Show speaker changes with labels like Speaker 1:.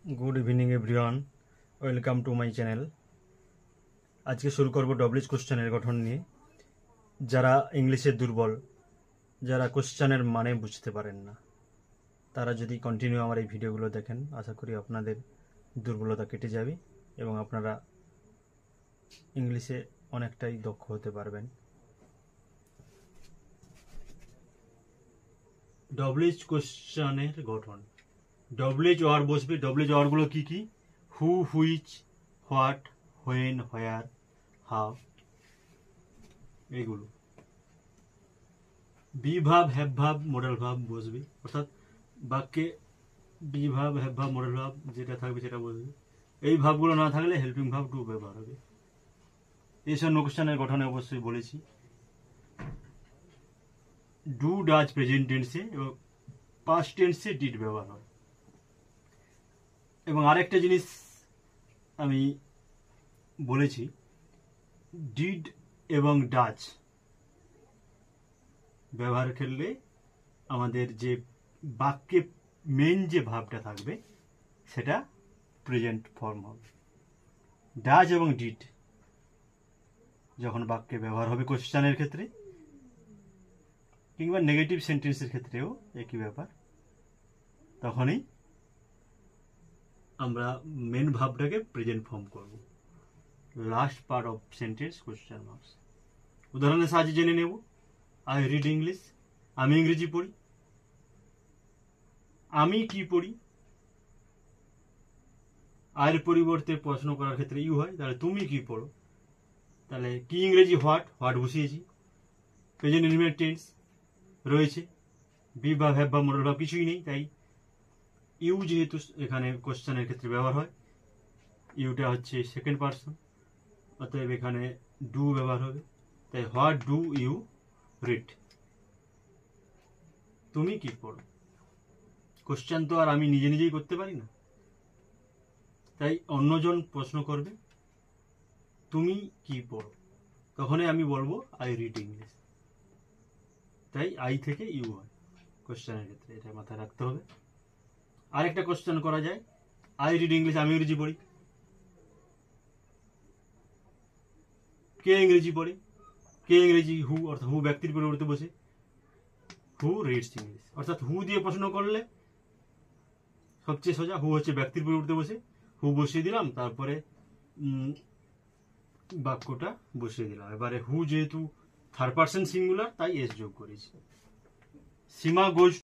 Speaker 1: Good evening everyone welcome to my channel. आज के शुरू करब डब्लिउएच कोश्चेन गठन निये। যারা इंग्लिशे दुर्बल, যারা কোশ্চেনের মানে বুঝতে পারেন না, তারা যদি কন্টিনিউ আমার এই ভিডিওগুলো দেখেন, আশা করি আপনাদের দুর্বলতা কেটে যাবে এবং আপনারা ইংলিশে অনেকটাই দক্ষ হতে পারবেন। ডব্লিউএইচ কোশ্চেনের গঠন। ডব্লিউএইচ ওয়ার্ড বসবে। ডব্লিউএইচ ওয়ার্ডগুলো কি কি? Who, which, what, when, where, how, এইগুলো। বি ভাব, হ্যাভ ভাব, মডেল ভাব বসবে, অর্থাৎ বাক্যে বি ভাব, হ্যাভ ভাব, মডেল ভাব যেটা থাকবে সেটা বসবে। এই ভাবগুলো না থাকলে হেল্পিং ভাব টু ব্যবহার হবে। এইসব কোশ্চেনের গঠনে অবশ্যই বলেছি। ডু ডাজ প্রেজেন্ট টেন্সে এবং পাস্ট টেন্সে ডিড ব্যবহার হয়। এবং আরেকটা জিনিস আমি বলেছি, ডিড এবং ডাজ ব্যবহার করলে আমাদের যে বাক্যে মেন যে ভাবটা থাকবে সেটা প্রেজেন্ট ফর্ম হবে। ডাজ এবং ডিড যখন বাক্যে ব্যবহার হবে কোশ্চেনের ক্ষেত্রে কিংবা নেগেটিভ সেন্টেন্সের ক্ষেত্রেও একই ব্যাপার, তখনই আমরা মেন ভাবটাকে প্রেজেন্ট ফর্ম করব। Last part of sentence question marks. উদাহরণের সাহায্যে জেনে নেব। আই রিড ইংলিশ, আমি ইংরেজি পড়ি। আমি কি পড়ি? আয়ের পরিবর্তে প্রশ্ন করার ক্ষেত্রে ইউ হয়, তাহলে তুমি কি পড়ো? তাহলে কি ইংরেজি হোয়াট, হোয়াট বসিয়েছি। প্রেজেন্ট ইনডিফিনিট টেন্স রয়েছে, বি ভাব, হ্যাভ ভাব, মডেল ভাব কিছুই নেই, তাই ইউ যেহেতু এখানে কোশ্চেনের ক্ষেত্রে ব্যবহার হয়, ইউটা হচ্ছে সেকেন্ড পারসন, অতএব এখানে ডু ব্যবহার হবে। তাই হোয়াট ডু ইউ রিড? তুমি কি পড়ো? কোশ্চেন তো আর আমি নিজে নিজেই করতে পারি না, তাই অন্যজন প্রশ্ন করবে তুমি কি পড়ো, তখনই আমি বলবো আই রিড ইংলিশ। তাই আই থেকে ইউ হয় কোশ্চেনের ক্ষেত্রে, এটা মাথায় রাখতে হবে। আরেকটা কোশ্চেন করা যায়, আই রিড ইংলিশ, আমি ইংরেজি পড়ি। কে ইংরেজি পড়ে? কে ইংরেজি? হু, অর্থাৎ হু ব্যক্তির পরিবর্তে বসে হু রিডস ইংলিশ। অর্থাৎ হু দিয়ে প্রশ্ন করলে সবচেয়ে সোজা, হু হচ্ছে ব্যক্তির পরিবর্তে বসে, হু বসিয়ে দিলাম, তারপরে বাক্যটা বসিয়ে দিলাম। এবারে হু যেহেতু থার্ড পারসন সিঙ্গুলার, তাই এস যোগ করেছি। সীমা গোজ